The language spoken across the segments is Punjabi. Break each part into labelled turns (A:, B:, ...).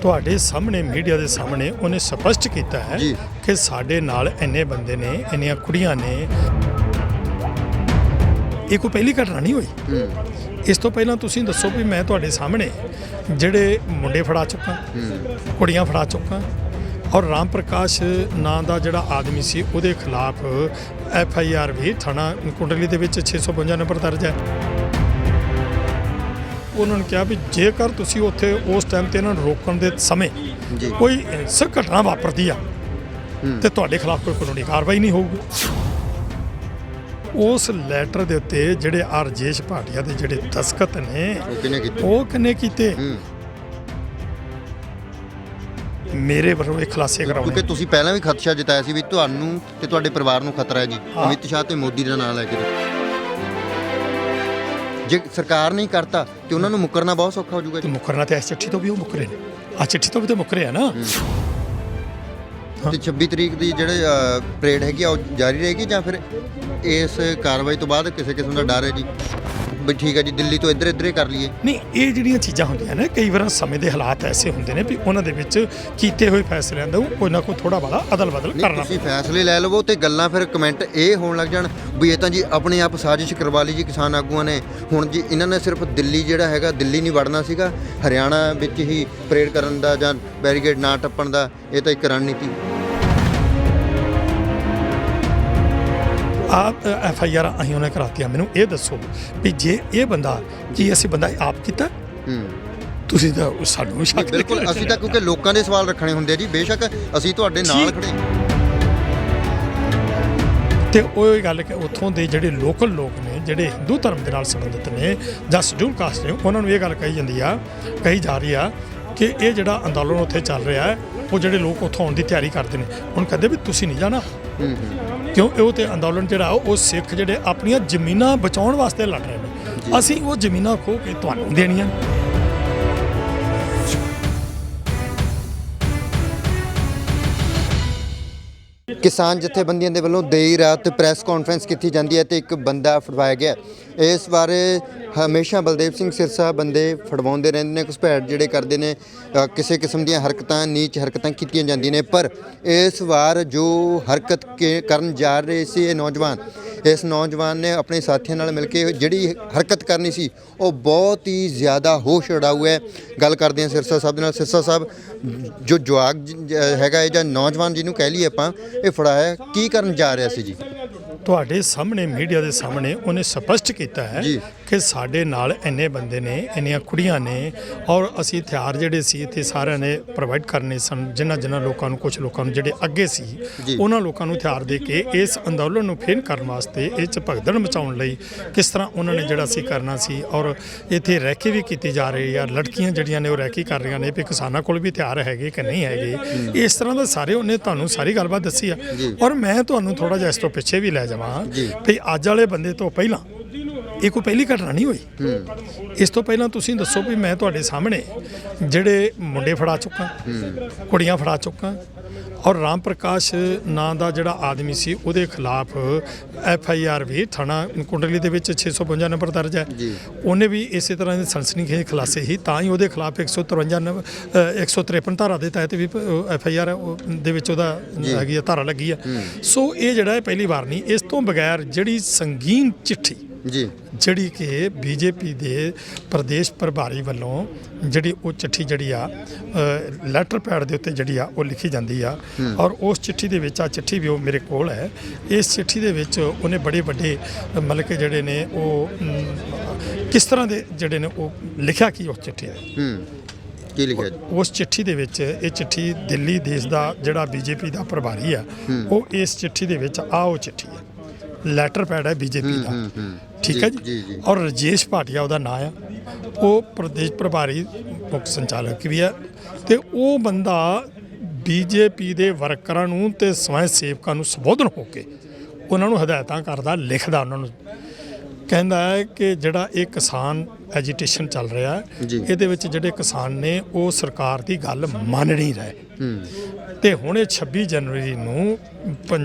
A: ਤੁਹਾਡੇ ਸਾਹਮਣੇ ਮੀਡੀਆ ਦੇ ਸਾਹਮਣੇ ਉਹਨੇ ਸਪਸ਼ਟ ਕੀਤਾ ਹੈ ਕਿ ਸਾਡੇ ਨਾਲ ਇੰਨੇ ਬੰਦੇ ਨੇ, ਇੰਨੀਆਂ ਕੁੜੀਆਂ ਨੇ। ਇਹ ਕੋਈ ਪਹਿਲੀ ਘਟਨਾ ਨਹੀਂ ਹੋਈ। ਇਸ ਤੋਂ ਪਹਿਲਾਂ ਤੁਸੀਂ ਦੱਸੋ ਵੀ ਮੈਂ ਤੁਹਾਡੇ ਸਾਹਮਣੇ ਜਿਹੜੇ ਮੁੰਡੇ ਫੜਾ ਚੁੱਕਾ, ਕੁੜੀਆਂ ਫੜਾ ਚੁੱਕਾ, ਔਰ ਰਾਮ ਪ੍ਰਕਾਸ਼ ਨਾਂ ਦਾ ਜਿਹੜਾ ਆਦਮੀ ਸੀ ਉਹਦੇ ਖਿਲਾਫ FIR ਵੀ ਥਾਣਾ ਕੁੰਡਲੀ ਦੇ ਵਿੱਚ 652 ਨੰਬਰ ਦਰਜ ਹੈ। ਉਹਨਾਂ ਨੇ ਕਿਹਾ ਵੀ ਜੇਕਰ ਤੁਸੀਂ ਉੱਥੇ ਉਸ ਟਾਈਮ ਤੇ ਇਹਨਾਂ ਨੂੰ ਰੋਕਣ ਦੇ ਸਮੇਂ ਕੋਈ ਹਿੰਸਕ ਘਟਨਾ ਵਾਪਰਦੀ ਆ ਤੇ ਤੁਹਾਡੇ ਖਿਲਾਫ ਕੋਈ ਕਾਨੂੰਨੀ ਕਾਰਵਾਈ ਨਹੀਂ ਹੋਊਗੀ। ਉਸ ਲੈਟਰ ਦੇ ਉੱਤੇ ਜਿਹੜੇ ਰਾਜੇਸ਼ ਭਾਟੀਆ ਦੇ ਜਿਹੜੇ ਦਸਤਖਤ ਨੇ ਉਹ ਕਿਹਨੇ ਕੀਤੇ? ਮੇਰੇ ਵੱਲੋਂ ਇਹ ਖੁਲਾਸੇ ਕਰਾਉਣੇ,
B: ਕਿਉਂਕਿ ਤੁਸੀਂ ਪਹਿਲਾਂ ਵੀ ਖਦਸ਼ਾ ਜਤਾਇਆ ਸੀ ਵੀ ਤੁਹਾਨੂੰ ਤੇ ਤੁਹਾਡੇ ਪਰਿਵਾਰ ਨੂੰ ਖਤਰਾ ਹੈ ਜੀ ਅਮਿਤ ਸ਼ਾਹ ਤੇ ਮੋਦੀ ਦਾ ਨਾਂ ਲੈ ਕੇ। ਜੇ ਸਰਕਾਰ ਨਹੀਂ ਕਰਤਾ ਤੇ ਉਹਨਾਂ ਨੂੰ ਮੁੱਕਰਨਾ ਬਹੁਤ ਸੌਖਾ ਹੋ ਜਾਊਗਾ।
A: ਤੇ ਮੁੱਕਰਨਾ ਤੇ ਇਸ ਚਿੱਠੀ ਤੋਂ ਵੀ ਉਹ ਮੁੱਕਰੇ ਨੇ, ਆ ਚਿੱਠੀ ਤੋਂ ਵੀ ਤਾਂ ਮੁੱਕਰੇ ਆ ਨਾ।
B: ਤੇ 26 ਤਰੀਕ ਦੀ ਜਿਹੜੇ ਪਰੇਡ ਹੈਗੀ ਆ ਉਹ ਜਾਰੀ ਰਹੇਗੀ ਜਾਂ ਫਿਰ ਇਸ ਕਾਰਵਾਈ ਤੋਂ ਬਾਅਦ ਕਿਸੇ ਕਿਸਮ ਦਾ ਡਰ ਹੈ ਜੀ ਵੀ ਠੀਕ ਹੈ ਜੀ ਦਿੱਲੀ ਤੋਂ ਇੱਧਰ ਕਰ ਲਈਏ?
A: ਨਹੀਂ, ਇਹ ਜਿਹੜੀਆਂ ਚੀਜ਼ਾਂ ਹੁੰਦੀਆਂ ਨੇ ਕਈ ਵਾਰ ਸਮੇਂ ਦੇ ਹਾਲਾਤ ਐਸੇ ਹੁੰਦੇ ਨੇ ਵੀ ਉਹਨਾਂ ਦੇ ਵਿੱਚ ਕੀਤੇ ਹੋਏ ਫੈਸਲਿਆਂ ਦਾ ਕੋਈ ਨਾ ਕੋਈ ਥੋੜਾ ਬੜਾ ਅਦਲ ਬਦਲ ਕਰਨਾ।
B: ਤੁਸੀਂ ਫੈਸਲੇ ਲੈ ਲਵੋ ਤੇ ਗੱਲਾਂ ਫਿਰ ਕਮੈਂਟ ਇਹ ਹੋਣ ਲੱਗ ਜਾਣ ਵੀ ਇਹ ਤਾਂ ਜੀ ਆਪਣੇ ਆਪ ਸਾਜ਼ਿਸ਼ ਕਰਵਾ ਲਈ ਜੀ ਕਿਸਾਨ ਆਗੂਆਂ ਨੇ। ਹੁਣ ਜੀ ਇਹਨਾਂ ਨੇ ਸਿਰਫ ਦਿੱਲੀ ਜਿਹੜਾ ਹੈਗਾ ਦਿੱਲੀ ਨਹੀਂ ਵੜਨਾ ਸੀਗਾ, ਹਰਿਆਣਾ ਵਿੱਚ ਹੀ ਪਰੇਡ ਕਰਨ ਦਾ ਜਾਂ ਬੈਰੀਕੇਡ ਨਾ ਟੱਪਣ ਦਾ ਇਹ ਤਾਂ ਇੱਕ ਰਣਨੀਤੀ।
A: ਆਪ FIR ਅਸੀਂ ਉਹਨੇ ਕਰਾਤੀਆਂ। ਮੈਨੂੰ ਇਹ ਦੱਸੋ ਵੀ ਜੇ ਇਹ ਬੰਦਾ ਕੀ ਅਸੀਂ ਬੰਦਾ ਆਪ ਕੀਤਾ? ਤੁਸੀਂ ਤਾਂ ਸਾਨੂੰ ਸ਼ੱਕ।
B: ਬਿਲਕੁਲ, ਅਸੀਂ ਤਾਂ ਕਿਉਂਕਿ ਲੋਕਾਂ ਦੇ ਸਵਾਲ ਰੱਖਣੇ ਹੁੰਦੇ ਜੀ। ਬੇਸ਼ੱਕ ਅਸੀਂ ਤੁਹਾਡੇ ਨਾਲ ਖੜੇ
A: ਤੇ ਉਹ ਗੱਲ ਕਿ ਉੱਥੋਂ ਦੇ ਜਿਹੜੇ ਲੋਕਲ ਲੋਕ ਨੇ ਜਿਹੜੇ ਹਿੰਦੂ ਧਰਮ ਦੇ ਨਾਲ ਸੰਬੰਧਿਤ ਨੇ ਜਾਂ ਸ਼ਡਿਊਲ ਕਾਸਟ ਨੇ, ਉਹਨਾਂ ਨੂੰ ਇਹ ਗੱਲ ਕਹੀ ਜਾ ਰਹੀ ਆ ਕਿ ਇਹ ਜਿਹੜਾ ਅੰਦੋਲਨ ਉੱਥੇ ਚੱਲ ਰਿਹਾ ਹੈ ਉਹ ਜਿਹੜੇ ਲੋਕ ਉੱਥੋਂ ਆਉਣ ਦੀ ਤਿਆਰੀ ਕਰਦੇ ਨੇ। ਹੁਣ ਕਹਿੰਦੇ ਵੀ ਤੁਸੀਂ ਨਹੀਂ ਜਾਣਾ ਕਿਉਂ? ਉਹ ਤੇ ਅੰਦੋਲਨ ਜਿਹੜਾ ਉਹ ਸਿੱਖ ਜਿਹੜੇ ਆਪਣੀਆਂ ਜ਼ਮੀਨਾਂ ਬਚਾਉਣ ਵਾਸਤੇ ਲੜ ਰਹੇ ਨੇ। ਅਸੀਂ ਉਹ ਜ਼ਮੀਨਾਂ ਖੋਹ ਕੇ ਤੁਹਾਨੂੰ ਦੇਣੀਆਂ।
B: ਕਿਸਾਨ ਜਥੇਬੰਦੀਆਂ ਦੇ ਵੱਲੋਂ ਦੇਰ ਰਾਤ ਪ੍ਰੈਸ ਕਾਨਫਰੰਸ ਕੀਤੀ ਜਾਂਦੀ ਹੈ ਤੇ ਇੱਕ ਬੰਦਾ ਫੜਵਾਇਆ ਗਿਆ। ਇਸ ਬਾਰੇ ਹਮੇਸ਼ਾ ਬਲਦੇਵ ਸਿੰਘ ਸਿਰਸਾ ਬੰਦੇ ਫੜਵਾਉਂਦੇ ਰਹਿੰਦੇ ਨੇ, ਘੁਸਪੈਠ ਜਿਹੜੇ ਕਰਦੇ ਨੇ, ਕਿਸੇ ਕਿਸਮ ਦੀਆਂ ਹਰਕਤਾਂ, ਨੀਚ ਹਰਕਤਾਂ ਕੀਤੀਆਂ ਜਾਂਦੀਆਂ ਨੇ। ਪਰ ਇਸ ਵਾਰ ਜੋ ਹਰਕਤ ਕਰਨ ਜਾ ਰਹੇ ਸੀ ਇਸ ਨੌਜਵਾਨ ਨੇ ਆਪਣੇ ਸਾਥੀਆਂ ਨਾਲ ਮਿਲ ਕੇ ਜਿਹੜੀ ਹਰਕਤ ਕਰਨੀ ਸੀ ਉਹ ਬਹੁਤ ਹੀ ਜ਼ਿਆਦਾ ਹੋਸ਼ ਉਡਾਊ ਹੈ। ਗੱਲ ਕਰਦੇ ਹਾਂ ਸਿਰਸਾ ਸਾਹਿਬ ਦੇ ਨਾਲ। ਸਿਰਸਾ ਸਾਹਿਬ, ਜੋ ਜਵਾਕ ਹੈਗਾ ਜਾਂ ਨੌਜਵਾਨ ਜਿਹਨੂੰ ਕਹਿ ਲਈਏ ਆਪਾਂ, ਇਹ ਫੜਾਇਆ ਕੀ ਕਰਨ ਜਾ ਰਿਹਾ ਸੀ ਜੀ?
A: ਤੁਹਾਡੇ ਸਾਹਮਣੇ ਮੀਡੀਆ ਦੇ ਸਾਹਮਣੇ ਉਹਨੇ ਸਪਸ਼ਟ ਕੀਤਾ ਹੈ ਕਿ ਸਾਡੇ ਨਾਲ ਇੰਨੇ ਬੰਦੇ ਨੇ, ਇੰਨੀਆਂ ਕੁੜੀਆਂ ਨੇ, ਔਰ ਅਸੀਂ ਹਥਿਆਰ ਜਿਹੜੇ ਸੀ ਇੱਥੇ ਸਾਰਿਆਂ ਨੇ ਪ੍ਰੋਵਾਈਡ ਕਰਨੇ ਸਨ। ਜਿਨ੍ਹਾਂ ਲੋਕਾਂ ਨੂੰ, ਕੁਝ ਲੋਕਾਂ ਨੂੰ ਜਿਹੜੇ ਅੱਗੇ ਸੀ ਉਹਨਾਂ ਲੋਕਾਂ ਨੂੰ ਹਥਿਆਰ ਦੇ ਕੇ ਇਸ ਅੰਦੋਲਨ ਨੂੰ ਫੇਲ ਕਰਨ ਵਾਸਤੇ, ਇਹ 'ਚ ਭਗਦੜ ਮਚਾਉਣ ਲਈ ਕਿਸ ਤਰ੍ਹਾਂ ਉਹਨਾਂ ਨੇ ਜਿਹੜਾ ਸੀ ਕਰਨਾ ਸੀ। ਔਰ ਇੱਥੇ ਰੈਕੀ ਵੀ ਕੀਤੀ ਜਾ ਰਹੀ ਆ, ਲੜਕੀਆਂ ਜਿਹੜੀਆਂ ਨੇ ਉਹ ਰੈਕੀ ਕਰ ਰਹੀਆਂ ਨੇ ਵੀ ਕਿਸਾਨਾਂ ਕੋਲ ਵੀ ਹਥਿਆਰ ਹੈਗੇ ਕਿ ਨਹੀਂ ਹੈਗੇ। ਇਸ ਤਰ੍ਹਾਂ ਦਾ ਸਾਰੇ ਉਹਨੇ ਤੁਹਾਨੂੰ ਸਾਰੀ ਗੱਲਬਾਤ ਦੱਸੀ ਆ। ਔਰ ਮੈਂ ਤੁਹਾਨੂੰ ਥੋੜ੍ਹਾ ਜਿਹਾ ਇਸ ਤੋਂ ਪਿੱਛੇ ਵੀ ਲੈ ਜਾਵਾਂ ਵੀ ਅੱਜ ਵਾਲੇ ਬੰਦੇ ਤੋਂ ਪਹਿਲਾਂ ਇਹ ਕੋਈ ਪਹਿਲੀ ਘਟਨਾ ਨਹੀਂ ਹੋਈ। ਇਸ ਤੋਂ ਪਹਿਲਾਂ ਤੁਸੀਂ ਦੱਸੋ ਵੀ ਮੈਂ ਤੁਹਾਡੇ ਸਾਹਮਣੇ ਜਿਹੜੇ ਮੁੰਡੇ ਫੜਾ ਚੁੱਕਾ, ਕੁੜੀਆਂ ਫੜਾ ਚੁੱਕਾ, ਔਰ ਰਾਮ ਪ੍ਰਕਾਸ਼ ਨਾਂ ਦਾ ਜਿਹੜਾ ਆਦਮੀ ਸੀ ਉਹਦੇ ਖਿਲਾਫ FIR ਵੀ ਥਾਣਾ ਕੁੰਡਲੀ ਦੇ ਵਿੱਚ 652 ਨੰਬਰ ਦਰਜ ਹੈ। ਉਹਨੇ ਵੀ ਇਸੇ ਤਰ੍ਹਾਂ ਦੇ ਸਨਸਨੀਖੇਜ਼ ਖੁਲਾਸੇ ਹੀ ਤਾਂ ਹੀ ਉਹਦੇ ਖਿਲਾਫ 153 ਧਾਰਾ ਦੇ ਤਹਿਤ ਵੀ FIR ਦੇ ਵਿੱਚ ਉਹਦਾ ਹੈਗੀ ਆ, ਧਾਰਾ ਲੱਗੀ ਆ। ਸੋ ਇਹ ਜਿਹੜਾ ਹੈ ਪਹਿਲੀ ਵਾਰ ਨਹੀਂ। ਇਸ ਤੋਂ ਬਗੈਰ ਜਿਹੜੀ ਸੰਗੀਨ ਚਿੱਠੀ ਜਿਹੜੀ ਕਿ BJP ਦੇ ਪ੍ਰਦੇਸ਼ ਪ੍ਰਭਾਰੀ ਵੱਲੋਂ ਜਿਹੜੀ ਉਹ ਚਿੱਠੀ ਜਿਹੜੀ ਆ ਲੈਟਰ ਪੈਡ ਦੇ ਉੱਤੇ ਜਿਹੜੀ ਆ ਉਹ ਲਿਖੀ ਜਾਂਦੀ ਆ, ਔਰ ਉਸ ਚਿੱਠੀ ਦੇ ਵਿੱਚ ਆ ਚਿੱਠੀ ਵੀ ਉਹ ਮੇਰੇ ਕੋਲ ਹੈ। ਇਸ ਚਿੱਠੀ ਦੇ ਵਿੱਚ ਉਹਨੇ ਬੜੇ ਵੱਡੇ ਮਤਲਬ ਕਿ ਜਿਹੜੇ ਨੇ ਉਹ ਕਿਸ ਤਰ੍ਹਾਂ ਦੇ ਜਿਹੜੇ ਨੇ ਉਹ ਲਿਖਿਆ ਕੀ ਉਸ ਚਿੱਠੀ ਦੇ
B: ਕੀ ਲਿਖਿਆ
A: ਉਸ ਚਿੱਠੀ ਦੇ ਵਿੱਚ? ਇਹ ਚਿੱਠੀ ਦਿੱਲੀ ਦੇਸ਼ ਦਾ ਜਿਹੜਾ BJP ਦਾ ਪ੍ਰਭਾਰੀ ਆ ਉਹ ਇਸ ਚਿੱਠੀ ਦੇ ਵਿੱਚ ਉਹ ਚਿੱਠੀ ਹੈ, ਲੈਟਰ ਪੈਡ ਹੈ BJP ਦਾ, ਠੀਕ ਹੈ ਜੀ। ਔਰ ਰਾਜੇਸ਼ ਭਾਟੀਆ ਉਹਦਾ ਨਾਂ ਆ, ਉਹ ਪ੍ਰਦੇਸ਼ ਪ੍ਰਭਾਰੀ ਮੁੱਖ ਸੰਚਾਲਕ ਵੀ ਹੈ। ਤੇ ਉਹ ਬੰਦਾ BJP ਦੇ ਵਰਕਰਾਂ ਨੂੰ ਤੇ ਸਵੈ ਸੇਵਕਾਂ ਨੂੰ ਸੰਬੋਧਨ ਹੋ ਕੇ ਉਹਨਾਂ ਨੂੰ ਹਦਾਇਤਾਂ ਕਰਦਾ, ਲਿਖਦਾ, ਉਹਨਾਂ ਨੂੰ ਕਹਿੰਦਾ ਹੈ ਕਿ ਜਿਹੜਾ ਇਹ ਕਿਸਾਨ ਐਜੀਟੇਸ਼ਨ ਚੱਲ ਰਿਹਾ ਇਹਦੇ ਵਿੱਚ ਜਿਹੜੇ ਕਿਸਾਨ ਨੇ ਉਹ ਸਰਕਾਰ ਦੀ ਗੱਲ ਮੰਨ ਨਹੀਂ ਰਹੇ। ਤੇ ਹੁਣ ਇਹ 26 ਜਨਵਰੀ ਨੂੰ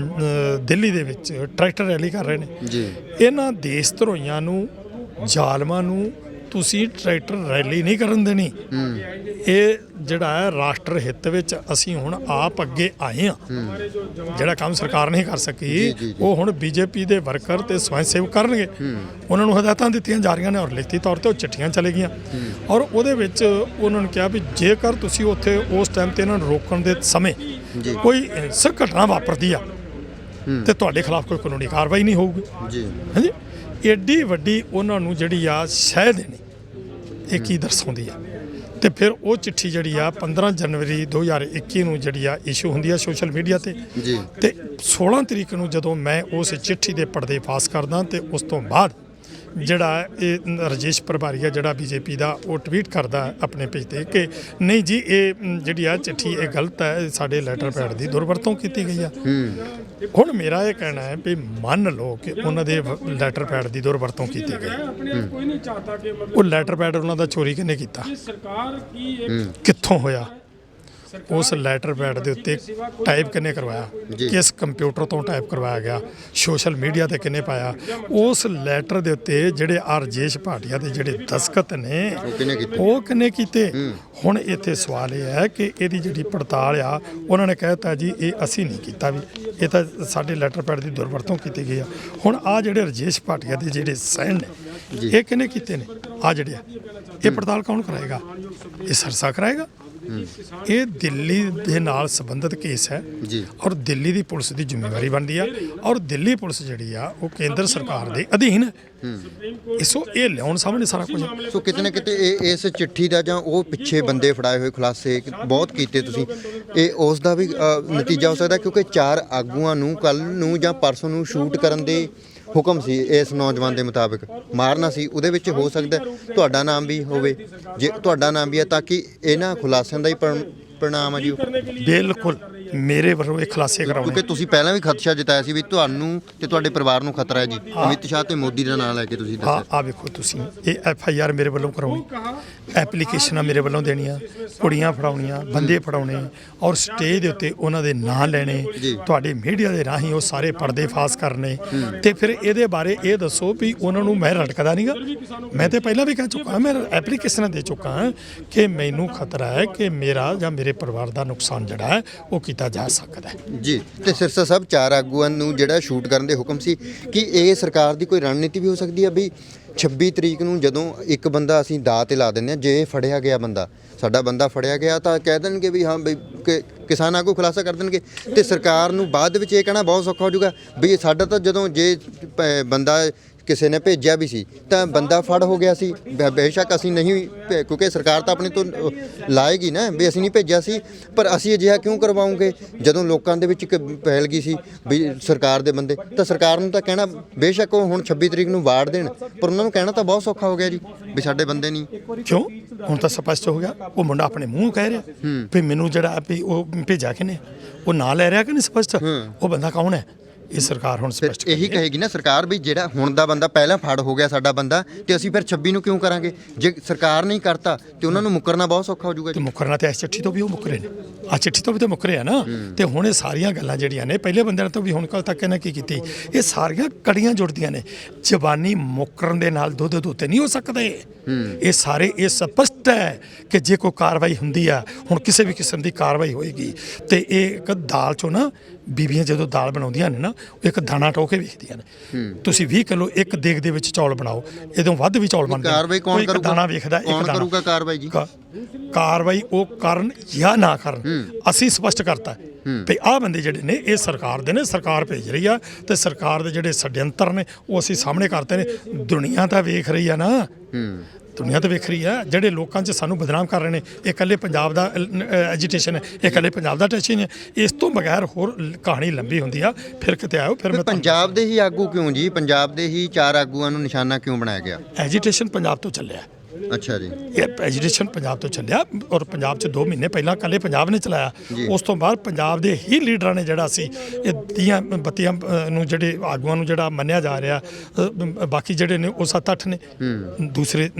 A: ਦਿੱਲੀ ਦੇ ਵਿੱਚ ਟਰੈਕਟਰ ਰੈਲੀ ਕਰ ਰਹੇ ਨੇ। ਇਹਨਾਂ ਦੇਸ਼ ਧਰੋਈਆਂ ਨੂੰ, ਜ਼ਾਲਮਾਂ ਨੂੰ ਤੁਸੀਂ ਟਰੈਕਟਰ ਰੈਲੀ ਨਹੀਂ ਕਰਨ ਦੇਣੀ। ਇਹ ਜਿਹੜਾ ਹੈ ਰਾਸ਼ਟਰ ਹਿੱਤ ਵਿੱਚ ਅਸੀਂ ਹੁਣ ਆਪ ਅੱਗੇ ਆਏ ਹਾਂ। ਜਿਹੜਾ ਕੰਮ ਸਰਕਾਰ ਨਹੀਂ ਕਰ ਸਕੀ ਉਹ ਹੁਣ ਬੀਜੇਪੀ ਦੇ ਵਰਕਰ ਤੇ ਸਵੈ ਸੇਵਕ ਕਰਨਗੇ। ਉਹਨਾਂ ਨੂੰ ਹਦਾਇਤਾਂ ਦਿੱਤੀਆਂ ਜਾ ਰਹੀਆਂ ਨੇ ਔਰ ਲਿਖਤੀ ਤੌਰ ਤੇ ਉਹ ਚਿੱਠੀਆਂ ਚਲੇ ਗਈਆਂ ਔਰ ਉਹਦੇ ਵਿੱਚ ਉਹਨਾਂ ਨੇ ਕਿਹਾ ਵੀ ਜੇਕਰ ਤੁਸੀਂ ਉੱਥੇ ਉਸ ਟਾਈਮ ਤੇ ਇਹਨਾਂ ਨੂੰ ਰੋਕਣ ਦੇ ਸਮੇਂ ਕੋਈ ਹਿੰਸਕ ਘਟਨਾ ਵਾਪਰਦੀ ਆ ਤੇ ਤੁਹਾਡੇ ਖਿਲਾਫ ਕੋਈ ਕਾਨੂੰਨੀ ਕਾਰਵਾਈ ਨਹੀਂ ਹੋਊਗੀ ਜੀ। ਹਾਂਜੀ, ਏਡੀ ਵੱਡੀ ਉਹਨਾਂ ਨੂੰ ਜਿਹੜੀ ਆ ਸ਼ਹਿ ਦੇਣੀ ਇਹ ਕੀ ਦਰਸਾਉਂਦੀ ਆ। ਤੇ ਫਿਰ ਉਹ ਚਿੱਠੀ ਜਿਹੜੀ ਆ 15 ਜਨਵਰੀ 2021 ਨੂੰ ਜਿਹੜੀ ਆ ਇਸ਼ੂ ਹੁੰਦੀ ਆ ਸੋਸ਼ਲ ਮੀਡੀਆ ਤੇ ਜੀ। ਤੇ 16 ਤਰੀਕ ਨੂੰ ਜਦੋਂ ਮੈਂ ਉਸ ਚਿੱਠੀ ਦੇ ਪਰਦੇ ਪਾਸ ਕਰਦਾ ਤੇ ਉਸ ਤੋਂ ਬਾਅਦ ਜਿਹੜਾ ਇਹ ਰਾਜੇਸ਼ ਪ੍ਰਭਾਰੀਆ ਜਿਹੜਾ ਬੀਜੇਪੀ ਦਾ ਉਹ ਟਵੀਟ ਕਰਦਾ ਆਪਣੇ ਪੇਜ ਤੇ ਕਿ ਨਹੀਂ ਜੀ ਇਹ ਜਿਹੜੀ ਆ ਚਿੱਠੀ ਇਹ ਗਲਤ ਹੈ, ਸਾਡੇ ਲੈਟਰ ਪੈਡ ਦੀ ਦੁਰਵਰਤੋਂ ਕੀਤੀ ਗਈ ਆ। ਹੁਣ ਮੇਰਾ ਇਹ ਕਹਿਣਾ ਹੈ ਵੀ ਮੰਨ ਲਓ ਕਿ ਉਹਨਾਂ ਦੇ ਲੈਟਰ ਪੈਡ ਦੀ ਦੁਰਵਰਤੋਂ ਕੀਤੀ ਗਈ, ਉਹ ਲੈਟਰ ਪੈਡ ਉਹਨਾਂ ਦਾ ਚੋਰੀ ਕਿਹਨੇ ਕੀਤਾ, ਕਿੱਥੋਂ ਹੋਇਆ, ਉਸ ਲੈਟਰ ਪੈਡ ਦੇ ਉੱਤੇ ਟਾਈਪ ਕਿੰਨੇ ਕਰਵਾਇਆ, ਕਿਸ ਕੰਪਿਊਟਰ ਤੋਂ ਟਾਈਪ ਕਰਵਾਇਆ ਗਿਆ, ਸੋਸ਼ਲ ਮੀਡੀਆ ਤੇ ਕਿੰਨੇ ਪਾਇਆ, ਉਸ ਲੈਟਰ ਦੇ ਉੱਤੇ ਜਿਹੜੇ ਰਾਜੇਸ਼ ਭਾਟੀਆ ਦੇ ਜਿਹੜੇ ਦਸਤਖਤ ਨੇ ਉਹ ਕਿੰਨੇ ਕੀਤੇ। ਹੁਣ ਇੱਥੇ ਸਵਾਲ ਇਹ ਹੈ ਕਿ ਇਹਦੀ ਜਿਹੜੀ ਪੜਤਾਲ ਆ ਉਹਨਾਂ ਨੇ ਕਹਿਤਾ ਜੀ ਇਹ ਅਸੀਂ ਨਹੀਂ ਕੀਤਾ, ਵੀ ਇਹ ਤਾਂ ਸਾਡੇ ਲੈਟਰ ਪੈਡ ਦੀ ਦੁਰਵਰਤੋਂ ਕੀਤੀ ਗਈ ਆ। ਹੁਣ ਆ ਜਿਹੜੇ ਰਾਜੇਸ਼ ਭਾਟੀਆ ਦੇ ਜਿਹੜੇ ਸਾਈਨ ਨੇ ਇਹ ਕਿੰਨੇ ਕੀਤੇ ਨੇ, ਆ ਜਿਹੜੇ ਆ ਇਹ ਪੜਤਾਲ ਕੌਣ ਕਰਾਏਗਾ, ਇਹ ਸਰਸਾ ਕਰਾਏਗਾ। ਇਹ ਦਿੱਲੀ ਦੇ ਨਾਲ ਸੰਬੰਧਿਤ ਕੇਸ ਹੈ ਔਰ ਦਿੱਲੀ ਦੀ ਪੁਲਿਸ ਦੀ ਜ਼ਿੰਮੇਵਾਰੀ ਬਣਦੀ ਆ ਔਰ ਦਿੱਲੀ ਪੁਲਿਸ ਜਿਹੜੀ ਆ ਉਹ ਕੇਂਦਰ ਸਰਕਾਰ ਦੇ ਅਧੀਨ ਹੈ। ਇਸੋ ਇਹ ਲਿਆਉਣ ਸਾਹਮਣੇ ਸਾਰਾ ਕੁਝ।
B: ਸੋ ਕਿਤੇ ਨਾ ਕਿਤੇ ਇਹ ਇਸ ਚਿੱਠੀ ਦਾ ਜਾਂ ਉਹ ਪਿੱਛੇ ਬੰਦੇ ਫੜਾਏ ਹੋਏ ਖੁਲਾਸੇ ਬਹੁਤ ਕੀਤੇ ਤੁਸੀਂ, ਇਹ ਉਸ ਦਾ ਵੀ ਨਤੀਜਾ ਹੋ ਸਕਦਾ ਕਿਉਂਕਿ 4 ਆਗੂਆਂ ਨੂੰ ਕੱਲ ਨੂੰ ਜਾਂ ਪਰਸੋਂ ਨੂੰ ਸ਼ੂਟ ਕਰਨ ਦੇ ਹੁਕਮ ਸੀ ਇਸ ਨੌਜਵਾਨ ਦੇ ਮੁਤਾਬਕ, ਮਾਰਨਾ ਸੀ। ਉਹਦੇ ਵਿੱਚ ਹੋ ਸਕਦਾ ਤੁਹਾਡਾ ਨਾਮ ਵੀ ਹੋਵੇ, ਜੇ ਤੁਹਾਡਾ ਨਾਮ ਵੀ ਹੈ ਤਾਂ ਕਿ ਇਹਨਾਂ ਖੁਲਾਸਿਆਂ ਦਾ ਹੀ परिणाम है जी।
A: बिल्कुल मेरे ਵੱਲੋਂ ਇਹ ਖੁਲਾਸੇ ਕਰਾਉਣੇ
B: ਕਿਉਂਕਿ ਤੁਸੀਂ ਪਹਿਲਾਂ ਵੀ ਖਦਸ਼ਾ ਜਤਾਇਆ ਸੀ ਵੀ ਤੁਹਾਨੂੰ ਤੇ ਤੁਹਾਡੇ ਪਰਿਵਾਰ ਨੂੰ ਖਤਰਾ ਹੈ ਜੀ ਅਮਿਤ ਸ਼ਾਹ ਤੇ ਮੋਦੀ ਦਾ ਨਾਮ ਲੈ ਕੇ ਤੁਸੀਂ ਦੱਸਿਆ।
A: ਆ ਵੇਖੋ ਤੁਸੀਂ ਇਹ FIR ਮੇਰੇ ਵੱਲੋਂ ਕਰਾਉਣੀ, ਐਪਲੀਕੇਸ਼ਨਾਂ ਮੇਰੇ ਵੱਲੋਂ ਦੇਣੀਆਂ, ਕੁੜੀਆਂ ਫੜਾਉਣੀਆਂ, ਬੰਦੇ ਫੜਾਉਣੇ ਔਰ ਸਟੇਜ ਦੇ ਉੱਤੇ ਉਹਨਾਂ ਦੇ ਨਾਂ ਲੈਣੇ, ਤੁਹਾਡੇ ਮੀਡੀਆ ਦੇ ਰਾਹੀਂ ਉਹ ਸਾਰੇ ਪਰਦੇ ਫਾਸ ਕਰਨੇ। ਤੇ ਫਿਰ ਇਹਦੇ ਬਾਰੇ ਇਹ ਦੱਸੋ ਵੀ ਉਹਨਾਂ ਨੂੰ ਮੈਂ ਰਟਕਦਾ ਨਹੀਂਗਾ। ਮੈਂ ਤੇ ਪਹਿਲਾਂ ਵੀ ਕਹਿ ਚੁੱਕਾ, ਮੈਂ ਐਪਲੀਕੇਸ਼ਨਾਂ ਦੇ ਚੁੱਕਾ ਕਿ ਮੈਨੂੰ ਖਤਰਾ ਹੈ ਕਿ ਮੇਰਾ ਜਾਂ ਮੇਰੇ ਪਰਿਵਾਰ ਦਾ ਨੁਕਸਾਨ ਜਿਹੜਾ ਹੈ ਉਹ ਕੀਤਾ ਜਾ ਸਕਦਾ ਹੈ
B: ਜੀ। ਤੇ ਸਿਰਸਾ ਸਾਹਿਬ 4 ਆਗੂਆਂ ਨੂੰ ਜਿਹੜਾ ਸ਼ੂਟ ਕਰਨ ਦੇ ਹੁਕਮ ਸੀ, ਕਿ ਇਹ ਸਰਕਾਰ ਦੀ ਕੋਈ ਰਣਨੀਤੀ ਵੀ ਹੋ ਸਕਦੀ ਹੈ ਵੀ 26 ਤਰੀਕ ਨੂੰ ਜਦੋਂ ਇੱਕ ਬੰਦਾ ਅਸੀਂ ਦਾਅ ਤੇ ਲਾ ਦਿੰਦੇ ਹਾਂ, ਜੇ ਫੜਿਆ ਗਿਆ ਬੰਦਾ, ਸਾਡਾ ਬੰਦਾ ਫੜਿਆ ਗਿਆ ਤਾਂ ਕਹਿ ਦੇਣਗੇ ਵੀ ਹਾਂ ਬਈ ਕਿਸਾਨਾਂ ਕੋਈ ਖੁਲਾਸਾ ਕਰ ਦੇਣਗੇ ਤੇ ਸਰਕਾਰ ਨੂੰ ਬਾਅਦ ਵਿੱਚ ਇਹ ਕਹਿਣਾ ਬਹੁਤ ਸੌਖਾ ਹੋ ਜਾਊਗਾ ਵੀ ਸਾਡਾ ਤਾਂ ਜਦੋਂ ਜੇ ਬੰਦਾ ਕਿਸੇ ਨੇ ਭੇਜਿਆ ਵੀ ਸੀ ਤਾਂ ਬੰਦਾ ਫੜ ਹੋ ਗਿਆ ਸੀ, ਬੇਸ਼ੱਕ ਅਸੀਂ ਨਹੀਂ, ਕਿਉਂਕਿ ਸਰਕਾਰ ਤਾਂ ਆਪਣੇ ਤੋਂ ਲਾਏਗੀ ਨਾ ਵੀ ਅਸੀਂ ਨਹੀਂ ਭੇਜਿਆ ਸੀ, ਪਰ ਅਸੀਂ ਅਜਿਹਾ ਕਿਉਂ ਕਰਵਾਉਂਗੇ ਜਦੋਂ ਲੋਕਾਂ ਦੇ ਵਿੱਚ ਇੱਕ ਫੈਲ ਗਈ ਸੀ ਵੀ ਸਰਕਾਰ ਦੇ ਬੰਦੇ। ਤਾਂ ਸਰਕਾਰ ਨੂੰ ਤਾਂ ਕਹਿਣਾ ਬੇਸ਼ੱਕ ਉਹ ਹੁਣ 26 ਤਰੀਕ ਨੂੰ ਵਾੜ ਦੇਣ, ਪਰ ਉਹਨਾਂ ਨੂੰ ਕਹਿਣਾ ਤਾਂ ਬਹੁਤ ਸੌਖਾ ਹੋ ਗਿਆ ਜੀ ਵੀ ਸਾਡੇ ਬੰਦੇ ਨਹੀਂ।
A: ਕਿਉਂ? ਹੁਣ ਤਾਂ ਸਪਸ਼ਟ ਹੋ ਗਿਆ, ਉਹ ਮੁੰਡਾ ਆਪਣੇ ਮੂੰਹ ਕਹਿ ਰਿਹਾ ਵੀ ਮੈਨੂੰ ਜਿਹੜਾ ਵੀ ਉਹ ਭੇਜਿਆ ਕਿਨੇ, ਉਹ ਨਾਂ ਲੈ ਰਿਹਾ ਕਿ ਨਹੀਂ ਸਪਸ਼ਟ, ਉਹ ਬੰਦਾ ਕੌਣ ਹੈ ਇਹ ਸਰਕਾਰ ਹੁਣ ਸਪਸ਼ਟ
B: ਇਹੀ ਕਹੇਗੀ ਨਾ ਸਰਕਾਰ ਵੀ ਜਿਹੜਾ ਹੁਣ ਦਾ ਬੰਦਾ ਪਹਿਲਾਂ ਫੜ ਹੋ ਗਿਆ ਸਾਡਾ ਬੰਦਾ ਤੇ ਅਸੀਂ ਫਿਰ 26 ਨੂੰ ਕਿਉਂ ਕਰਾਂਗੇ। ਜੇ ਸਰਕਾਰ ਨਹੀਂ ਕਰਤਾ ਤੇ ਉਹਨਾਂ ਨੂੰ ਮੁੱਕਰਨਾ ਬਹੁਤ ਸੌਖਾ ਹੋ ਜਾਊਗਾ
A: ਤੇ ਮੁੱਕਰਨਾ ਤੇ ਇਸ ਚਿੱਠੀ ਤੋਂ ਵੀ ਉਹ ਮੁੱਕਰੇ ਨੇ, ਆ ਚਿੱਠੀ ਤੋਂ ਵੀ ਤੇ ਮੁੱਕਰੇ ਆ ਨਾ। ਤੇ ਹੁਣ ਇਹ ਸਾਰੀਆਂ ਗੱਲਾਂ ਜਿਹੜੀਆਂ ਨੇ ਪਹਿਲੇ ਬੰਦਿਆਂ ਤੋਂ ਵੀ ਹੁਣ ਕੱਲ ਤੱਕ ਇਹਨਾਂ ਕੀ ਕੀਤੀ, ਇਹ ਸਾਰੀਆਂ ਕੜੀਆਂ ਜੁੜਦੀਆਂ ਨੇ। ਜ਼ਬਾਨੀ ਮੁੱਕਰਨ ਦੇ ਨਾਲ ਦੁੱਧ ਧੋਤੇ ਨਹੀਂ ਹੋ ਸਕਦੇ। ਇਹ ਸਾਰੇ ਇਹ ਸਪਸ਼ਟ ਹੈ ਕਿ ਜੇ ਕੋਈ ਕਾਰਵਾਈ ਹੁੰਦੀ ਆ, ਹੁਣ ਕਿਸੇ ਵੀ ਕਿਸਮ ਦੀ ਕਾਰਵਾਈ ਹੋਏਗੀ ਤੇ ਇਹ ਇੱਕ ਦਾਲ ਚੋਂ ਨਾ ਬੀਬੀਆਂ ਜਦੋਂ ਦਾਲ ਬਣਾਉਂਦੀਆਂ ਨੇ ਨਾ ਉਹ ਇੱਕ ਦਾਣਾ ਟੋਕ ਕੇ ਵੇਖਦੀਆਂ ਨੇ। ਤੁਸੀਂ 20 ਕਿਲੋ ਇੱਕ ਦੇਗ ਦੇ ਵਿੱਚ ਚੌਲ ਬਣਾਓ, ਇਹਦੋਂ ਵੱਧ ਵੀ ਚੌਲ ਬਣਦੇ ਨੇ।
B: ਕਾਰਵਾਈ ਕੌਣ ਕਰੂਗਾ?
A: ਦਾਣਾ ਵੇਖਦਾ ਇੱਕ ਦਾਣਾ
B: ਕਰੂਗਾ ਕਾਰਵਾਈ ਜੀ।
A: ਕਾਰਵਾਈ ਉਹ ਕਰਨ ਜਾਂ ਨਾ ਕਰਨ, ਅਸੀਂ ਸਪਸ਼ਟ ਕਰਤਾ ਤੇ ਆਹ ਬੰਦੇ ਜਿਹੜੇ ਨੇ ਇਹ ਸਰਕਾਰ ਦੇ ਨੇ, ਸਰਕਾਰ ਭੇਜ ਰਹੀ ਆ ਤੇ ਸਰਕਾਰ ਦੇ ਜਿਹੜੇ ષਡਯੰਤਰ ਨੇ ਉਹ ਅਸੀਂ ਸਾਹਮਣੇ ਕਰਤੇ ਨੇ। ਦੁਨੀਆ ਤਾਂ ਵੇਖ ਰਹੀ ਆ ਨਾ, ਦੁਨੀਆ ਤਾਂ ਵੇਖ ਰਹੀ ਆ। ਜਿਹੜੇ ਲੋਕਾਂ 'ਚ ਸਾਨੂੰ ਬਦਨਾਮ ਕਰ ਰਹੇ ਨੇ, ਇਹ ਇਕੱਲੇ ਪੰਜਾਬ ਦਾ ਐਜੀਟੇਸ਼ਨ ਹੈ, ਇਹ ਇਕੱਲੇ ਪੰਜਾਬ ਦਾ ਟੈਸ਼ਨ ਹੈ। ਇਸ ਤੋਂ ਬਗੈਰ ਹੋਰ ਕਹਾਣੀ ਲੰਬੀ ਹੁੰਦੀ ਆ। ਫਿਰ ਕਿਤੇ ਆਇਓ, ਫਿਰ ਮੈਂ
B: ਪੰਜਾਬ ਦੇ ਹੀ ਆਗੂ ਕਿਉਂ ਜੀ, ਪੰਜਾਬ ਦੇ ਹੀ 4 ਆਗੂਆਂ ਨੂੰ ਨਿਸ਼ਾਨਾ ਕਿਉਂ ਬਣਾਇਆ ਗਿਆ?
A: ਐਜੀਟੇਸ਼ਨ ਪੰਜਾਬ ਤੋਂ ਚੱਲਿਆ,
B: ਅੱਛਾ ਜੀ।
A: ਇਹ ਐਜੀਟੇਸ਼ਨ ਪੰਜਾਬ ਤੋਂ ਚੱਲਿਆ ਔਰ ਪੰਜਾਬ 'ਚ 2 ਮਹੀਨੇ ਪਹਿਲਾਂ ਕੱਲੇ ਪੰਜਾਬ ਨੇ ਚਲਾਇਆ। ਉਸ ਤੋਂ ਬਾਅਦ ਪੰਜਾਬ ਦੇ ਹੀ ਲੀਡਰਾਂ ਨੇ ਜਿਹੜਾ ਸੀ ਇਹ ਦੀਆਂ ਬੱਤੀਆਂ ਨੂੰ ਜਿਹੜੇ ਆਗੂਆਂ ਨੂੰ ਜਿਹੜਾ ਮੰਨਿਆ ਜਾ ਰਿਹਾ, ਬਾਕੀ ਜਿਹੜੇ ਨੇ ਉਹ 7-8 ਨੇ ਦੂਸਰੇ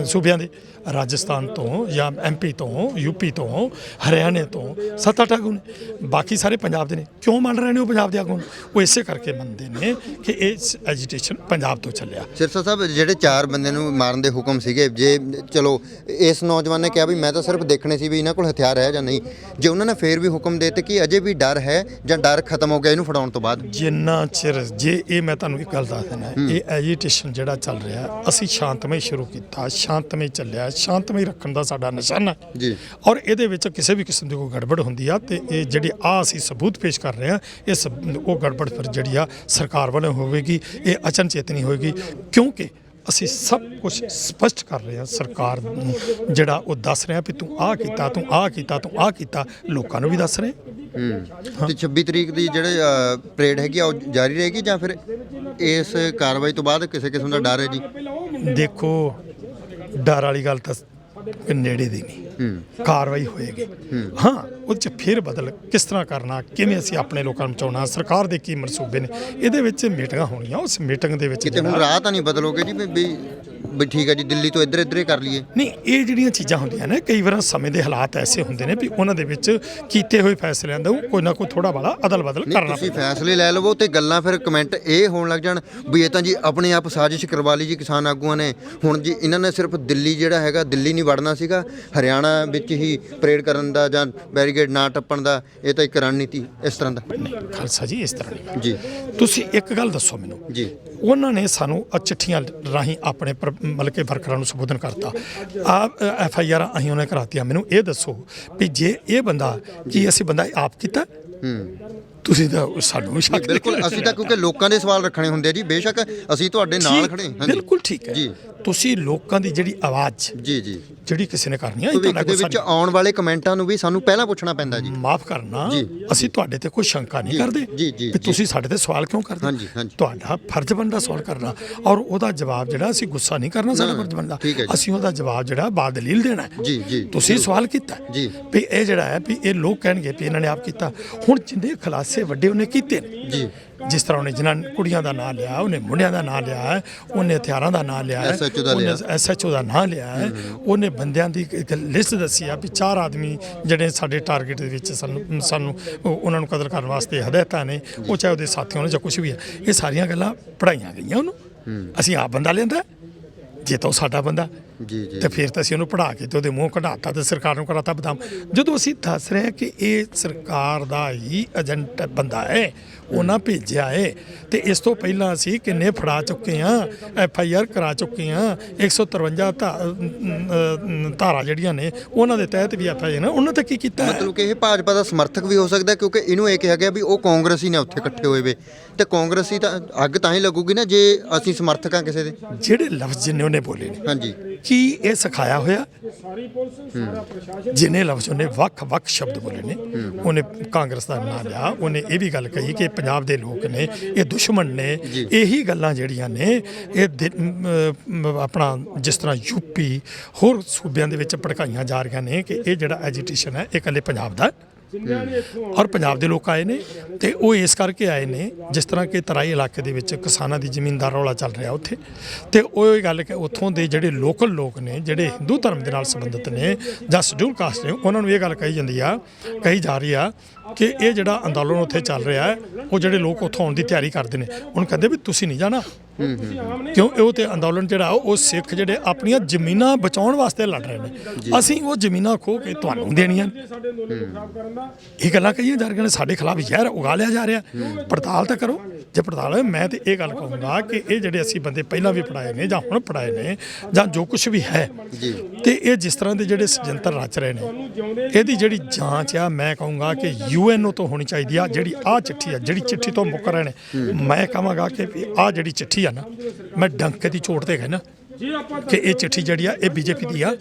A: ਸੂਬਿਆਂ ਦੇ, ਰਾਜਸਥਾਨ ਤੋਂ ਜਾਂ MP ਤੋਂ, UP ਤੋਂ, ਹਰਿਆਣੇ ਤੋਂ 7-8 ਆਗੂ ਨੇ, ਬਾਕੀ ਸਾਰੇ ਪੰਜਾਬ ਦੇ ਨੇ। ਕਿਉਂ ਮੰਨ ਰਹੇ ਨੇ ਉਹ ਪੰਜਾਬ ਦੇ ਆਗੂ ਨੂੰ? ਉਹ ਇਸੇ ਕਰਕੇ ਮੰਨਦੇ ਨੇ ਕਿ ਇਹ ਐਜੀਟੇਸ਼ਨ ਪੰਜਾਬ ਤੋਂ ਚੱਲਿਆ।
B: ਸਿਰਸਾ ਸਾਹਿਬ, ਜਿਹੜੇ 4 ਬੰਦੇ ਨੂੰ ਮਾਰਨ ਦੇ ਹੁਕਮ ਸੀਗੇ, ਜੇ ਚਲੋ ਇਸ ਨੌਜਵਾਨ ਨੇ ਕਿਹਾ ਵੀ ਮੈਂ ਤਾਂ ਸਿਰਫ ਦੇਖਣੇ ਸੀ ਵੀ ਇਹਨਾਂ ਕੋਲ ਹਥਿਆਰ ਹੈ ਜਾਂ ਨਹੀਂ, ਜੇ ਉਹਨਾਂ ਨੇ ਫੇਰ ਵੀ ਹੁਕਮ ਦੇ ਦਿੱਤੇ ਕਿ ਅਜੇ ਵੀ ਡਰ ਹੈ ਜਾਂ ਡਰ ਖਤਮ ਹੋ ਗਿਆ ਇਹਨੂੰ ਫੜਾਉਣ ਤੋਂ ਬਾਅਦ?
A: ਜਿੰਨਾ ਚਿਰ ਜੇ ਇਹ ਮੈਂ ਤੁਹਾਨੂੰ ਇੱਕ ਗੱਲ ਦੱਸ ਦਿੰਦਾ, ਇਹ ਐਜੀਟੇਸ਼ਨ ਜਿਹੜਾ ਚੱਲ ਰਿਹਾ ਅਸੀਂ ਸ਼ਾਂਤਮਈ ਸ਼ੁਰੂ ਕੀਤਾ, ਸ਼ਾਂਤਮਈ ਚੱਲਿਆ, ਸ਼ਾਂਤਮਈ ਰੱਖਣ ਦਾ ਸਾਡਾ ਨਿਸ਼ਾਨਾ
B: ਜੀ।
A: ਔਰ ਇਹਦੇ ਵਿੱਚ ਕਿਸੇ ਵੀ ਕਿਸਮ ਦੀ ਕੋਈ ਗੜਬੜ ਹੁੰਦੀ ਆ ਤੇ ਇਹ ਜਿਹੜੀ ਅਸੀਂ ਸਬੂਤ ਪੇਸ਼ ਕਰ ਰਹੇ ਹਾਂ, ਉਹ ਗੜਬੜ ਫਿਰ ਜਿਹੜੀ ਆ ਸਰਕਾਰ ਵੱਲੋਂ ਹੋਵੇਗੀ, ਇਹ ਅਚਨਚੇਤਨੀ ਹੋਵੇਗੀ, ਕਿਉਂਕਿ ਅਸੀਂ ਸਭ ਕੁਝ ਸਪਸ਼ਟ ਕਰ ਰਹੇ ਹਾਂ। ਸਰਕਾਰ ਨੂੰ ਜਿਹੜਾ ਉਹ ਦੱਸ ਰਿਹਾ ਵੀ ਤੂੰ ਆਹ ਕੀਤਾ, ਤੂੰ ਆਹ ਕੀਤਾ, ਤੂੰ ਆਹ ਕੀਤਾ, ਲੋਕਾਂ ਨੂੰ ਵੀ ਦੱਸ ਰਹੇ।
B: ਤੇ 26 ਤਰੀਕ ਦੀ ਜਿਹੜੇ ਪਰੇਡ ਹੈਗੀ ਆ ਉਹ ਜਾਰੀ ਰਹੇਗੀ ਜਾਂ ਫਿਰ ਇਸ ਕਾਰਵਾਈ ਤੋਂ ਬਾਅਦ ਕਿਸੇ ਕਿਸਮ ਦਾ ਡਰ ਹੈ ਜੀ?
A: ਦੇਖੋ, ਡਰ ਵਾਲੀ ਗੱਲ ਤਾਂ ਨੇੜੇ ਦੀ ਨਹੀਂ, ਕਾਰਵਾਈ ਹੋਏਗੀ। ਹਾਂ, ਉਹਦੇ 'ਚ ਫਿਰ ਬਦਲ ਕਿਸ ਤਰ੍ਹਾਂ ਕਰਨਾ, ਕਿਵੇਂ ਅਸੀਂ ਆਪਣੇ ਲੋਕਾਂ ਨੂੰ ਬਚਾਉਣਾ, ਸਰਕਾਰ ਦੇ ਕੀ ਮਨਸੂਬੇ ਨੇ, ਇਹਦੇ ਵਿੱਚ ਮੀਟਿੰਗਾਂ ਹੋਣੀਆਂ। ਉਸ ਮੀਟਿੰਗ ਦੇ ਵਿੱਚ
B: ਕਿਤੇ ਹੁਣ ਰਾਹ ਤਾਂ ਨਹੀਂ ਬਦਲੋਗੇ ਜੀ ਵੀ ਠੀਕ ਹੈ ਜੀ ਦਿੱਲੀ ਤੋਂ ਇੱਧਰ ਹੀ ਕਰ ਲਈਏ?
A: ਨਹੀਂ, ਇਹ ਜਿਹੜੀਆਂ ਚੀਜ਼ਾਂ ਹੁੰਦੀਆਂ ਨੇ ਕਈ ਵਾਰ ਸਮੇਂ ਦੇ ਹਾਲਾਤ ਐਸੇ ਹੁੰਦੇ ਨੇ ਵੀ ਉਹਨਾਂ ਦੇ ਵਿੱਚ ਕੀਤੇ ਹੋਏ ਫੈਸਲਿਆਂ ਦਾ ਕੋਈ ਨਾ ਕੋਈ ਥੋੜਾ ਬੜਾ ਅਦਲ ਬਦਲ ਕਰਨਾ।
B: ਤੁਸੀਂ ਫੈਸਲੇ ਲੈ ਲਵੋ ਤੇ ਗੱਲਾਂ ਫਿਰ ਕਮੈਂਟ ਇਹ ਹੋਣ ਲੱਗ ਜਾਣ ਵੀ ਇਹ ਤਾਂ ਜੀ ਆਪਣੇ ਆਪ ਸਾਜ਼ਿਸ਼ ਕਰਵਾ ਲਈ ਜੀ ਕਿਸਾਨ ਆਗੂਆਂ ਨੇ। ਹੁਣ ਜੀ ਇਹਨਾਂ ਨੇ ਸਿਰਫ ਦਿੱਲੀ ਜਿਹੜਾ ਹੈਗਾ ਦਿੱਲੀ ਨਹੀਂ ਵੜਨਾ ਸੀਗਾ, ਹਰਿਆਣਾ ਵਿੱਚ ਹੀ ਪਰੇਡ ਕਰਨ ਦਾ ਜਾਂ ਬੈਰੀਕੇਡ ਨਾ ਟੱਪਣ ਦਾ, ਇਹ ਤਾਂ ਇੱਕ ਰਣਨੀਤੀ ਇਸ ਤਰ੍ਹਾਂ ਦਾ
A: ਨਹੀਂ ਖਾਲਸਾ ਜੀ, ਇਸ ਤਰ੍ਹਾਂ ਨਹੀਂ
B: ਜੀ।
A: ਤੁਸੀਂ ਇੱਕ ਗੱਲ ਦੱਸੋ ਮੈਨੂੰ
B: ਜੀ,
A: ਉਹਨਾਂ ਨੇ ਸਾਨੂੰ ਚਿੱਠੀਆਂ ਰਾਹੀਂ ਆਪਣੇ ਮਤਲਬ ਕਿ ਵਰਕਰਾਂ ਨੂੰ ਸੰਬੋਧਨ ਕਰਤਾ, FIR ਅਸੀਂ ਉਹਨੇ ਕਰਾਤੀਆਂ। ਮੈਨੂੰ ਇਹ ਦੱਸੋ ਵੀ ਜੇ ਇਹ ਬੰਦਾ ਕੀ ਅਸੀਂ ਬੰਦਾ ਆਪ ਕੀਤਾ? ਤੁਸੀਂ ਤਾਂ ਸਾਨੂੰ ਵੀ ਸ਼ੱਕ।
B: ਬਿਲਕੁਲ, ਅਸੀਂ ਤਾਂ ਕਿਉਂਕਿ ਲੋਕਾਂ ਦੇ ਸਵਾਲ ਰੱਖਣੇ ਹੁੰਦੇ ਆ ਜੀ, ਬੇਸ਼ੱਕ ਅਸੀਂ ਤੁਹਾਡੇ ਨਾਲ ਖੜੇ ਹਾਂ।
A: ਬਿਲਕੁਲ ਠੀਕ ਹੈ
B: ਜੀ।
A: ਤੁਸੀਂ ਲੋਕਾਂ ਦੀ ਜਿਹੜੀ ਆਵਾਜ਼
B: ਜੀ
A: ਜਿਹੜੀ ਕਿਸੇ ਨੇ ਕਰਨੀ ਹੈ,
B: ਭਵਿੱਖ ਦੇ ਵਿੱਚ ਆਉਣ ਵਾਲੇ ਕਮੈਂਟਾਂ ਨੂੰ ਵੀ ਸਾਨੂੰ ਪਹਿਲਾਂ ਪੁੱਛਣਾ ਪੈਂਦਾ ਜੀ।
A: ਮਾਫ ਕਰਨਾ, ਅਸੀਂ ਤੁਹਾਡੇ ਤੇ ਕੋਈ ਸ਼ੰਕਾ ਨਹੀਂ ਕਰਦੇ
B: ਵੀ
A: ਤੁਸੀਂ ਸਾਡੇ ਤੇ ਸਵਾਲ ਕਿਉਂ ਕਰਦੇ। ਤੁਹਾਡਾ ਫਰਜ਼ ਬਣਦਾ ਸਵਾਲ ਕਰਨਾ, ਔਰ ਉਹਦਾ ਜਵਾਬ ਜਿਹੜਾ ਅਸੀਂ ਗੁੱਸਾ ਨਹੀਂ ਕਰਨਾ, ਸਾਡਾ ਫਰਜ਼ ਬਣਦਾ ਅਸੀਂ ਉਹਦਾ ਜਵਾਬ ਜਿਹੜਾ ਬਾਦਲੀਲ ਦੇਣਾ ਹੈ। ਤੁਸੀਂ ਸਵਾਲ ਕੀਤਾ ਵੀ ਇਹ ਜਿਹੜਾ ਹੈ ਵੀ ਇਹ ਲੋਕ ਕਹਿਣਗੇ ਵੀ ਇਹਨਾਂ ਨੇ ਆਪ ਕੀਤਾ। ਹੁਣ ਜਿੰਨੇ ਖੁਲਾਸੇ ਵੱਡੇ ਉਹਨੇ ਕੀਤੇ ਨੇ ਜੀ, ਜਿਸ ਤਰ੍ਹਾਂ ਉਹਨੇ ਜਿਨ੍ਹਾਂ ਕੁੜੀਆਂ ਦਾ ਨਾਂ ਲਿਆ, ਉਹਨੇ ਮੁੰਡਿਆਂ ਦਾ ਨਾਂ ਲਿਆ ਹੈ, ਉਹਨੇ ਹਥਿਆਰਾਂ ਦਾ ਨਾਂ ਲਿਆ ਹੈ, ਉਹਨੇ SHO ਦਾ ਨਾਂ ਲਿਆ ਹੈ, ਉਹਨੇ ਬੰਦਿਆਂ ਦੀ ਲਿਸਟ ਦੱਸੀ ਆ ਵੀ 4 ਆਦਮੀ ਜਿਹੜੇ ਸਾਡੇ ਟਾਰਗੇਟ ਦੇ ਵਿੱਚ ਸਾਨੂੰ ਉਹਨਾਂ ਨੂੰ ਕਤਲ ਕਰਨ ਵਾਸਤੇ ਹਦਾਇਤਾਂ ਨੇ, ਉਹ ਚਾਹੇ ਉਹਦੇ ਸਾਥੀਆਂ ਨੇ ਜਾਂ ਕੁਝ ਵੀ ਹੈ। ਇਹ ਸਾਰੀਆਂ ਗੱਲਾਂ ਪੜਾਈਆਂ ਗਈਆਂ ਉਹਨੂੰ। ਅਸੀਂ ਆਪ ਬੰਦਾ ਲਿਆਂਦਾ, ਜੇ ਤਾਂ ਉਹ ਸਾਡਾ ਬੰਦਾ ਤੇ ਫਿਰ ਤਾਂ ਅਸੀਂ ਉਹਨੂੰ ਪੜਾ ਕੇ ਤੇ ਉਹਦੇ ਮੂੰਹ ਕਢਾਤਾ ਤੇ ਸਰਕਾਰ ਨੂੰ ਕਰਾਤਾ ਬਦਾਮ। ਜਦੋਂ ਅਸੀਂ ਦੱਸ ਰਹੇ ਹਾਂ ਕਿ ਇਹ ਸਰਕਾਰ ਦਾ ਹੀ ਏਜੰਟ ਬੰਦਾ ਹੈ, ਉਹਨਾਂ ਭੇਜਿਆ ਹੈ, ਤੇ ਇਸ ਤੋਂ ਪਹਿਲਾਂ ਅਸੀਂ ਕਿੰਨੇ ਫੜਾ ਚੁੱਕੇ ਹਾਂ, FIR ਕਰਾ ਚੁੱਕੇ ਹਾਂ, 153 ਧਾਰਾ ਜਿਹੜੀਆਂ ਨੇ ਉਹਨਾਂ ਦੇ ਤਹਿਤ ਵੀ FIR ਨੇ, ਉਹਨਾਂ ਤੇ ਕੀ ਕੀਤਾ?
B: ਮਤਲਬ ਕਿ ਇਹ ਭਾਜਪਾ ਦਾ ਸਮਰਥਕ ਵੀ ਹੋ ਸਕਦਾ, ਕਿਉਂਕਿ ਇਹਨੂੰ ਇਹ ਕਿਹਾ ਗਿਆ ਵੀ ਉਹ ਕਾਂਗਰਸੀ ਨੇ ਉੱਥੇ ਇਕੱਠੇ ਹੋਏ ਵੇ, ਤੇ ਕਾਂਗਰਸੀ ਤਾਂ ਅੱਗ ਤਾਂ ਹੀ ਲੱਗੂਗੀ ਨਾ ਜੇ ਅਸੀਂ ਸਮਰਥਕ ਹਾਂ ਕਿਸੇ ਦੇ।
A: ਜਿਹੜੇ ਲਫ਼ਜ਼ ਜਿੰਨੇ ਉਹਨੇ ਬੋਲੇ ਨੇ,
B: ਹਾਂਜੀ,
A: ਕੀ ਇਹ ਸਿਖਾਇਆ ਹੋਇਆ? ਜਿੰਨੇ ਲਫ਼ਜ਼ ਉਹਨੇ ਵੱਖ-ਵੱਖ ਸ਼ਬਦ ਬੋਲੇ ਨੇ, ਉਹਨੇ ਕਾਂਗਰਸ ਦਾ ਨਾਂ ਲਿਆ, ਉਹਨੇ ਇਹ ਵੀ ਗੱਲ ਕਹੀ ਕਿ ਪੰਜਾਬ ਦੇ ਲੋਕ ਨੇ ਇਹ ਦੁਸ਼ਮਣ ਨੇ। ਇਹੀ ਗੱਲਾਂ ਜਿਹੜੀਆਂ ਨੇ ਇਹ ਆਪਣਾ ਜਿਸ ਤਰ੍ਹਾਂ UP ਹੋਰ ਸੂਬਿਆਂ ਦੇ ਵਿੱਚ ਭੜਕਾਈਆਂ ਜਾ ਰਹੀਆਂ ਨੇ ਕਿ ਇਹ ਜਿਹੜਾ ਐਜੀਟੇਸ਼ਨ ਹੈ ਇਹ ਇਕੱਲੇ ਪੰਜਾਬ ਦਾ, ਔਰ ਪੰਜਾਬ ਦੇ ਲੋਕ ਆਏ ਨੇ ਤੇ ਉਹ ਇਸ ਕਰਕੇ ਆਏ ਨੇ, ਜਿਸ ਤਰ੍ਹਾਂ ਕਿ ਤਰਾਈ ਇਲਾਕੇ ਦੇ ਵਿੱਚ ਕਿਸਾਨਾਂ ਦੀ ਜ਼ਮੀਨ ਦਾ ਰੌਲਾ ਚੱਲ ਰਿਹਾ ਉੱਥੇ, ਤੇ ਉਹ ਇਹ ਗੱਲ ਕਿ ਉੱਥੋਂ ਦੇ ਜਿਹੜੇ ਲੋਕਲ ਲੋਕ ਨੇ ਜਿਹੜੇ ਹਿੰਦੂ ਧਰਮ ਦੇ ਨਾਲ ਸੰਬੰਧਿਤ ਨੇ ਜਾਂ ਸ਼ਡਿਊਲ ਕਾਸਟ ਨੇ, ਉਹਨਾਂ ਨੂੰ ਇਹ ਗੱਲ ਕਹੀ ਜਾ ਰਹੀ ਆ ਕਿ ਇਹ ਜਿਹੜਾ ਅੰਦੋਲਨ ਉੱਥੇ ਚੱਲ ਰਿਹਾ ਹੈ, ਉਹ ਜਿਹੜੇ ਲੋਕ ਉੱਥੋਂ ਆਉਣ ਦੀ ਤਿਆਰੀ ਕਰਦੇ ਨੇ, ਉਹਨੂੰ ਕਹਿੰਦੇ ਵੀ ਤੁਸੀਂ ਨਹੀਂ ਜਾਣਾ, ਕਿਉਂ ਉਹ ਤੇ ਅੰਦੋਲਨ ਜਿਹੜਾ ਉਹ ਸਿੱਖ ਜਿਹੜੇ ਆਪਣੀਆਂ ਜ਼ਮੀਨਾਂ ਬਚਾਉਣ ਵਾਸਤੇ ਲੜ ਰਹੇ ਨੇ, ਅਸੀਂ ਉਹ ਜ਼ਮੀਨਾਂ ਖੋਹ ਕੇ ਤੁਹਾਨੂੰ ਦੇਣੀਆਂ। ਇਹ ਗੱਲਾਂ ਕਹੀਆਂ ਜਾ ਰਹੀਆਂ ਨੇ, ਸਾਡੇ ਖਿਲਾਫ ਜ਼ਹਿਰ ਉਗਾ ਲਿਆ ਜਾ ਰਿਹਾ। ਪੜਤਾਲ ਤਾਂ ਕਰੋ, ਜੇ ਪੜਤਾਲ ਹੋਏ ਮੈਂ ਤੇ ਇਹ ਗੱਲ ਕਹੂੰਗਾ ਕਿ ਇਹ ਜਿਹੜੇ ਅਸੀਂ ਬੰਦੇ ਪਹਿਲਾਂ ਵੀ ਪੜਾਏ ਨੇ ਜਾਂ ਹੁਣ ਪੜਾਏ ਨੇ ਜਾਂ ਜੋ ਕੁਝ ਵੀ ਹੈ, ਤੇ ਇਹ ਜਿਸ ਤਰ੍ਹਾਂ ਦੇ ਜਿਹੜੇ ਸਜੰਤਰ ਰਚ ਰਹੇ ਨੇ, ਇਹਦੀ ਜਿਹੜੀ ਜਾਂਚ ਆ ਮੈਂ ਕਹੂੰਗਾ ਕਿ UNO ਤੋਂ ਹੋਣੀ ਚਾਹੀਦੀ ਆ। ਜਿਹੜੀ ਆਹ ਚਿੱਠੀ ਆ, ਜਿਹੜੀ ਚਿੱਠੀ ਤੋਂ ਮੁੱਕਰ ਰਹੇ ਨੇ, ਮੈਂ ਕਹਾਂਗਾ ਕਿ ਆਹ ਜਿਹੜੀ ਚਿੱਠੀ ਆ ਨਾ, ਮੈਂ ਡੰਕੇ ਦੀ ਚੋਟ ਤੇ ਕਹਿਣਾ ਕਿ ਇਹ ਚਿੱਠੀ ਜਿਹੜੀ ਆ ਇਹ BJP ਦੀ ਆ।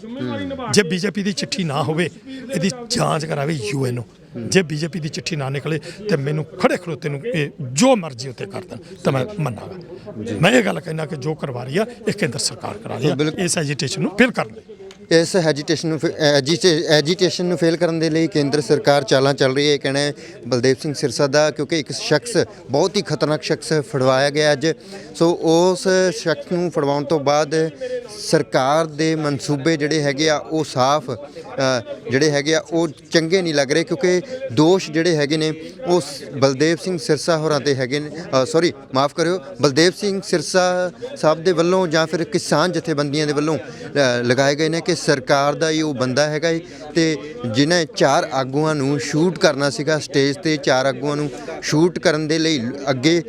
A: ਜੇ BJP ਦੀ ਚਿੱਠੀ ਨਾ ਹੋਵੇ, ਇਹਦੀ ਜਾਂਚ ਕਰਾਵੇ UNO। ਜੇ BJP ਦੀ ਚਿੱਠੀ ਨਾ ਨਿਕਲੇ ਤੇ ਮੈਨੂੰ ਖੜੇ ਖਲੋਤੇ ਨੂੰ ਇਹ ਜੋ ਮਰਜ਼ੀ ਉੱਤੇ ਕਰ ਦੇਣ ਤਾਂ ਮੈਂ ਮੰਨਾਂਗਾ। ਮੈਂ ਇਹ ਗੱਲ ਕਹਿਣਾ ਕਿ ਜੋ ਕਰਵਾ ਰਹੀ ਆ ਇਹ ਕੇਂਦਰ ਸਰਕਾਰ ਕਰਾ ਰਹੀ ਆ,
B: ਬਿਲਕੁਲ।
A: ਇਸ ਐਜੀਟੇਸ਼ਨ ਨੂੰ ਫੇਲ ਕਰਨ ਲਈ।
B: ਇਸ ਐਜੀਟੇਸ਼ਨ ਨੂੰ ਫੇਲ ਕਰਨ ਦੇ ਲਈ ਕੇਂਦਰ ਸਰਕਾਰ ਚਾਲਾਂ ਚੱਲ ਰਹੀ ਹੈ, ਇਹ ਕਹਿਣਾ ਹੈ ਬਲਦੇਵ ਸਿੰਘ ਸਿਰਸਾ ਦਾ, ਕਿਉਂਕਿ ਇੱਕ ਸ਼ਖਸ ਬਹੁਤ ਹੀ ਖਤਰਨਾਕ ਸ਼ਖਸ ਫੜਵਾਇਆ ਗਿਆ ਅੱਜ। ਸੋ ਉਸ ਸ਼ਖਸ ਨੂੰ ਫੜਵਾਉਣ ਤੋਂ ਬਾਅਦ ਸਰਕਾਰ ਦੇ ਮਨਸੂਬੇ ਜਿਹੜੇ ਹੈਗੇ ਆ ਉਹ ਸਾਫ਼ ਜਿਹੜੇ ਹੈਗੇ ਆ ਉਹ ਚੰਗੇ ਨਹੀਂ ਲੱਗ ਰਹੇ, ਕਿਉਂਕਿ ਦੋਸ਼ ਜਿਹੜੇ ਹੈਗੇ ਨੇ ਉਹ ਬਲਦੇਵ ਸਿੰਘ ਸਿਰਸਾ ਹੋਰਾਂ ਤੇ ਹੈਗੇ ਨੇ, ਸੌਰੀ ਮਾਫ ਕਰਿਓ, ਬਲਦੇਵ ਸਿੰਘ ਸਿਰਸਾ ਸਾਹਿਬ ਦੇ ਵੱਲੋਂ ਜਾਂ ਫਿਰ ਕਿਸਾਨ ਜਥੇਬੰਦੀਆਂ ਦੇ ਵੱਲੋਂ ਲਗਾਏ ਗਏ ਨੇ ਕਿ ਸਰਕਾਰ ਦਾ ਹੀ ਉਹ ਬੰਦਾ ਹੈਗਾ ਏ ਤੇ ਜਿਹਨੇ 4 ਆਗੂਆਂ ਨੂੰ ਸ਼ੂਟ ਕਰਨਾ ਸੀਗਾ ਸਟੇਜ ਤੇ, 4 ਆਗੂਆਂ ਨੂੰ ਸ਼ੂਟ ਕਰਨ ਦੇ ਲਈ ਅੱਗੇ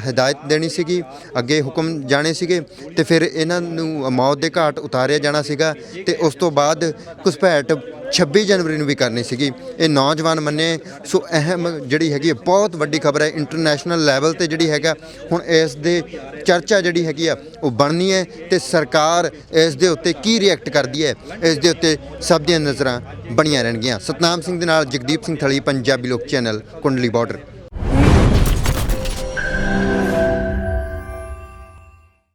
B: ਹਦਾਇਤ ਦੇਣੀ ਸੀਗੀ, ਅੱਗੇ ਹੁਕਮ ਜਾਣੇ ਸੀਗੇ ਤੇ ਫਿਰ ਇਹਨਾਂ ਨੂੰ ਮੌਤ ਦੇ ਘਾਟ ਉਤਾਰਿਆ ਜਾਣਾ ਸੀਗਾ ਤੇ ਉਸ ਤੋਂ ਬਾਅਦ ਘੁਸਪੈਠ 26 ਜਨਵਰੀ ਨੂੰ ਵੀ ਕਰਨੀ ਸੀਗੀ। ਇਹ ਨੌਜਵਾਨ ਮੰਨੇ। ਸੋ ਅਹਿਮ ਜਿਹੜੀ ਹੈਗੀ ਹੈ ਬਹੁਤ ਵੱਡੀ ਖਬਰ ਹੈ ਇੰਟਰਨੈਸ਼ਨਲ ਲੈਵਲ ਤੇ ਜਿਹੜੀ ਹੈਗਾ ਹੁਣ ਇਸ ਦੇ ਚਰਚਾ ਜਿਹੜੀ ਹੈਗੀ ਆ ਉਹ ਬਣਨੀ ਹੈ ਤੇ ਸਰਕਾਰ ਇਸ ਦੇ ਉੱਤੇ ਕੀ ਰਿਐਕਟ ਕਰਦੀ ਹੈ ਇਸ ਦੇ ਉੱਤੇ ਸਭ ਦੀਆਂ ਨਜ਼ਰਾਂ ਬਣੀਆਂ ਰਹਿਣਗੀਆਂ। ਸਤਨਾਮ ਸਿੰਘ ਦੇ ਨਾਲ ਜਗਦੀਪ ਸਿੰਘ ਥਲੀ, ਪੰਜਾਬੀ ਲੋਕ ਚੈਨਲ, ਕੁੰਡਲੀ ਬਾਰਡਰ।